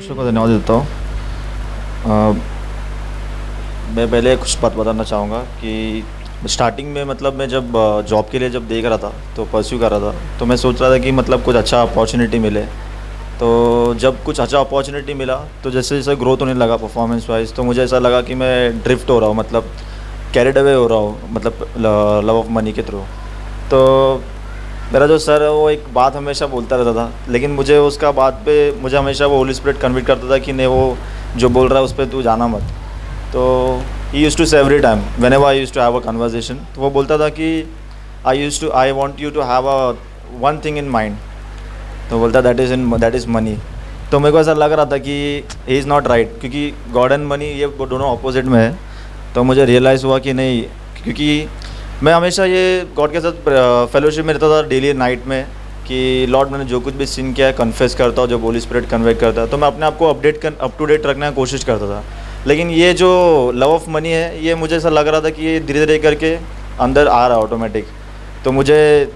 दर्शकों को धन्यवाद देता हूँ। मैं पहले कुछ बात बताना चाहूँगा कि स्टार्टिंग में मतलब मैं जब जॉब के लिए जब देख रहा था तो परस्यू कर रहा था, तो मैं सोच रहा था कि मतलब कुछ अच्छा अपॉर्चुनिटी मिले। तो जब कुछ अच्छा अपॉर्चुनिटी मिला तो जैसे जैसे ग्रोथ होने लगा परफॉर्मेंस वाइज, तो मुझे ऐसा लगा कि मैं ड्रिफ्ट हो रहा हूँ, मतलब कैरिड अवे हो रहा हूँ, मतलब लव ऑफ मनी के थ्रू। तो मेरा जो सर है वो एक बात हमेशा बोलता रहता था, लेकिन मुझे उसका बात पे मुझे हमेशा वो होली स्पिरिट कन्विक्ट करता था कि नहीं, वो जो बोल रहा है उस पर तू जाना मत। तो he use to say every time whenever I use to have a conversation, तो वो बोलता था कि I want you to have a one thing in mind. तो बोलता दैट इज़ मनी। तो मेरे को ऐसा लग रहा था कि ही इज़ नॉट राइट, क्योंकि गॉड एंड मनी ये दोनों अपोजिट में है। तो मुझे रियलाइज़ हुआ कि नहीं, क्योंकि मैं हमेशा ये गॉड के साथ फेलोशिप में रहता था डेली नाइट में कि लॉर्ड मैंने जो कुछ भी सिन किया है कन्फेस करता हूँ, जो होली स्पिरिट कन्वे करता है। तो मैं अपने आप को अप टू डेट रखने की कोशिश करता था। लेकिन ये जो लव ऑफ मनी है, ये मुझे ऐसा लग रहा था कि ये धीरे धीरे करके अंदर आ रहा ऑटोमेटिक। तो मुझे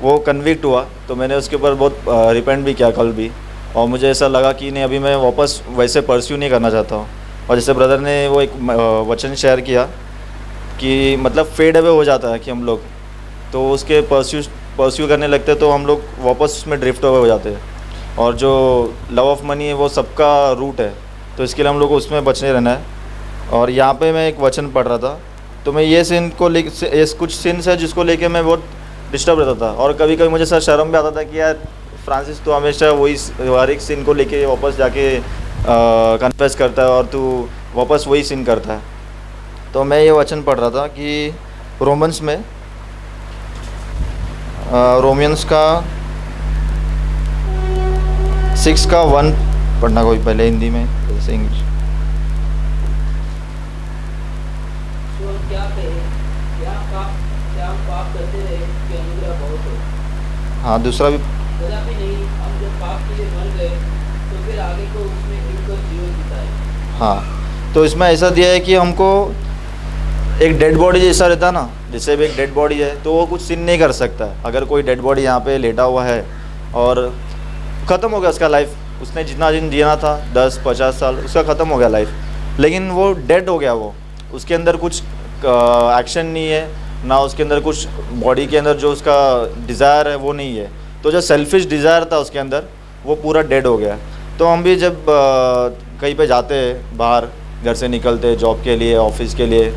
वो कन्विक्ट हुआ, तो मैंने उसके ऊपर बहुत रिपेंट भी किया कल भी। और मुझे ऐसा लगा कि नहीं, अभी मैं वापस वैसे परस्यू नहीं करना चाहता हूँ। और जैसे ब्रदर ने वो एक वचन शेयर किया कि मतलब फेड अवे हो जाता है कि हम लोग तो उसके परस्यू करने लगते हैं, तो हम लोग वापस उसमें ड्रिफ्ट अवे हो जाते हैं। और जो लव ऑफ मनी है वो सबका रूट है, तो इसके लिए हम लोग को उसमें बचने रहना है। और यहाँ पे मैं एक वचन पढ़ रहा था, तो मैं ये सिन को लेके कुछ सिन्स है जिसको लेके मैं बहुत डिस्टर्ब रहता था। और कभी कभी मुझे सर शर्म भी आता था कि यार फ्रांसिस तो हमेशा वही हर एक सिन को लेके वापस जाके कन्फेस करता है और तू वापस वही सिन करता है। तो मैं ये वचन पढ़ रहा था कि रोमन्स में रोमियंस का 6 का 1 पढ़ना, कोई पहले हिंदी में जैसे इंग्लिश। हाँ, दूसरा भी नहीं, हम जब पाप के लिए मर गए तो फिर आगे को उसमें गिरकर जीवन बिताए। हाँ, तो इसमें ऐसा दिया है कि हमको एक डेड बॉडी जैसा रहता है ना, जैसे भी एक डेड बॉडी है तो वो कुछ सिन नहीं कर सकता है। अगर कोई डेड बॉडी यहाँ पे लेटा हुआ है और ख़त्म हो गया उसका लाइफ, उसने जितना दिन जिया था 10-50 साल उसका ख़त्म हो गया लाइफ, लेकिन वो डेड हो गया। वो उसके अंदर कुछ एक्शन नहीं है ना, उसके अंदर कुछ बॉडी के अंदर जो उसका डिज़ायर है वो नहीं है। तो जो सेल्फिश डिज़ायर था उसके अंदर वो पूरा डेड हो गया। तो हम भी जब कहीं पे जाते हैं, बाहर घर से निकलते जॉब के लिए, ऑफिस के लिए,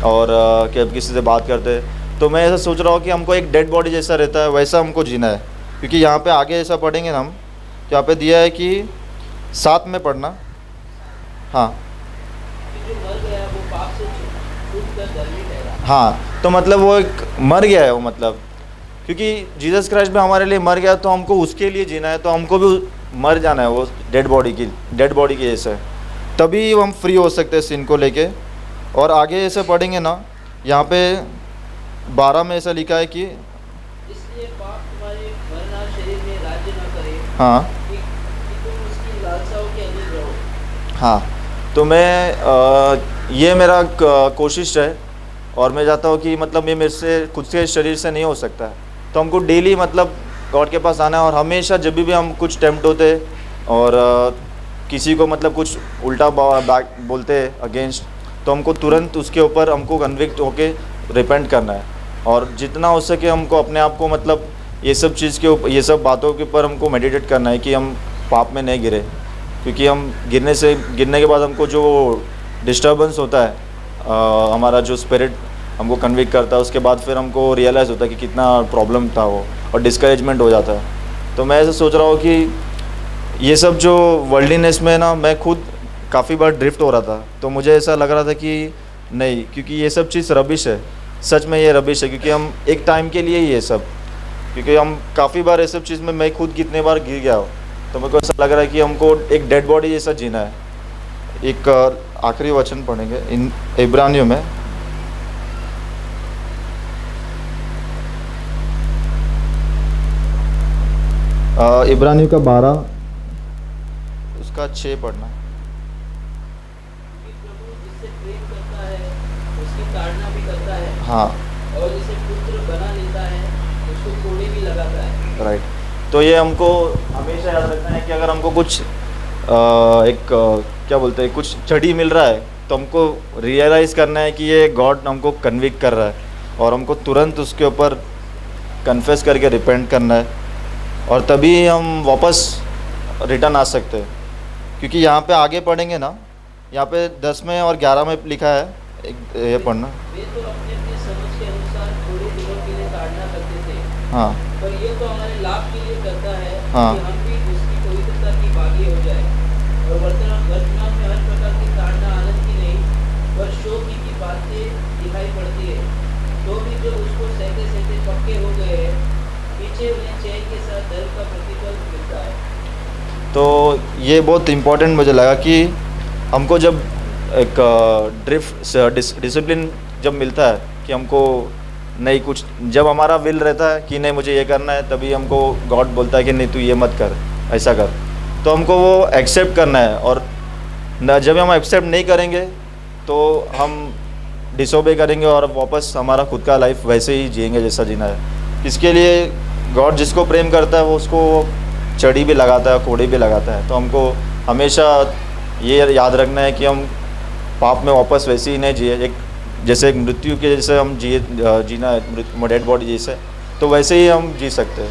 और कि किसी से बात करते, तो मैं ऐसा सोच रहा हूँ कि हमको एक डेड बॉडी जैसा रहता है वैसा हमको जीना है। क्योंकि यहाँ पे आगे ऐसा पढ़ेंगे ना हम, यहाँ पे दिया है कि 7 में पढ़ना। हाँ हाँ, तो मतलब वो एक मर गया है वो, मतलब क्योंकि जीसस क्राइस्ट भी हमारे लिए मर गया, तो हमको उसके लिए जीना है, तो हमको भी मर जाना है वो डेड बॉडी की जैसे, तभी हम फ्री हो सकते हैं सिन को लेके। और आगे ऐसे पढ़ेंगे ना, यहाँ पे 12 में ऐसा लिखा है कि इसलिए पाप तुम्हारे मरना शरीर में राज्य न करे। हाँ कि तुम उसकी लालसाओं के अधीन रहो। हाँ, तो मैं ये मेरा कोशिश है, और मैं चाहता हूँ कि मतलब ये मेरे से खुद के शरीर से नहीं हो सकता है। तो हमको डेली मतलब गॉड के पास आना है, और हमेशा जब भी हम कुछ टेम्प्ट होते और किसी को मतलब कुछ उल्टा बोलते अगेंस्ट, तो हमको तुरंत उसके ऊपर हमको कन्विक्ट होके रिपेंट करना है। और जितना हो सके हमको अपने आप को मतलब ये सब चीज़ के ऊपर, ये सब बातों के ऊपर हमको मेडिटेट करना है कि हम पाप में नहीं गिरे। क्योंकि हम गिरने के बाद हमको जो डिस्टर्बेंस होता है, हमारा जो स्पिरिट हमको कन्विक्ट करता है, उसके बाद फिर हमको रियलाइज़ होता है कि कितना प्रॉब्लम था वो, और डिस्करेजमेंट हो जाता है। तो मैं ऐसा सोच रहा हूँ कि ये सब जो वर्ल्डलीनेस में ना, मैं खुद काफ़ी बार ड्रिफ्ट हो रहा था, तो मुझे ऐसा लग रहा था कि नहीं, क्योंकि ये सब चीज़ रबिश है, सच में ये रबिश है। क्योंकि हम एक टाइम के लिए ही ये सब, क्योंकि हम काफ़ी बार ये सब चीज़ में मैं खुद कितने बार गिर गया हो, तो मेरे को ऐसा लग रहा है कि हमको एक डेड बॉडी जैसा जीना है। एक आखिरी वचन पढ़ेंगे इन इब्रानियों में, इब्रानियों का 12 उसका 6 पढ़ना। प्रभु जिससे प्रेम करता है उसकी ताड़ना भी करता है, हाँ, और जिसे पुत्र बना लेता है उसको कोड़े भी लगाता है। राइट, तो ये हमको हमेशा याद रखना है कि अगर हमको कुछ एक क्या बोलते हैं, कुछ चढ़ी मिल रहा है, तो हमको रियलाइज़ करना है कि ये गॉड हमको कन्विक्ट कर रहा है, और हमको तुरंत उसके ऊपर कन्फेस करके रिपेंट करना है, और तभी हम वापस रिटर्न आ सकते हैं। क्योंकि यहाँ पे आगे पढ़ेंगे ना, यहाँ पे 10 में और 11 में लिखा है, एक ये पढ़ना। वे तो अपने अपने समझ के अनुसार थोड़े दिनों के लिए ताड़ना करते थे, हाँ पर ये तो हमारे लाभ के लिए करता है हाँ कि हम भी उसकी पवित्रता की भागी हो जाए। और वर्तमान में हर प्रकार की ताड़ना आनंद की नहीं पर शोक की बातें दिखाई पड़ती है। तो भी जो उसको सहते सहते पक्के हो गए हैं, पीछे उन्हें चैन के साथ दर्द का प्रतिफल मिलता है। तो ये बहुत इम्पोर्टेंट मुझे लगा कि हमको जब एक डिसिप्लिन जब मिलता है कि हमको नहीं कुछ, जब हमारा विल रहता है कि नहीं मुझे ये करना है, तभी हमको गॉड बोलता है कि नहीं तू ये मत कर, ऐसा कर, तो हमको वो एक्सेप्ट करना है। और न जब हम एक्सेप्ट नहीं करेंगे तो हम डिसोबे करेंगे और वापस हमारा खुद का लाइफ वैसे ही जिएंगे जैसा जीना है। इसके लिए गॉड जिसको प्रेम करता है वो उसको चढ़ी भी लगाता है, कोड़ी भी लगाता है। तो हमको हमेशा ये याद रखना है कि हम पाप में वापस वैसे ही नहीं जिए, एक जैसे एक मृत्यु के जैसे हम जिए जीना है, डेड बॉडी जैसे, तो वैसे ही हम जी सकते हैं।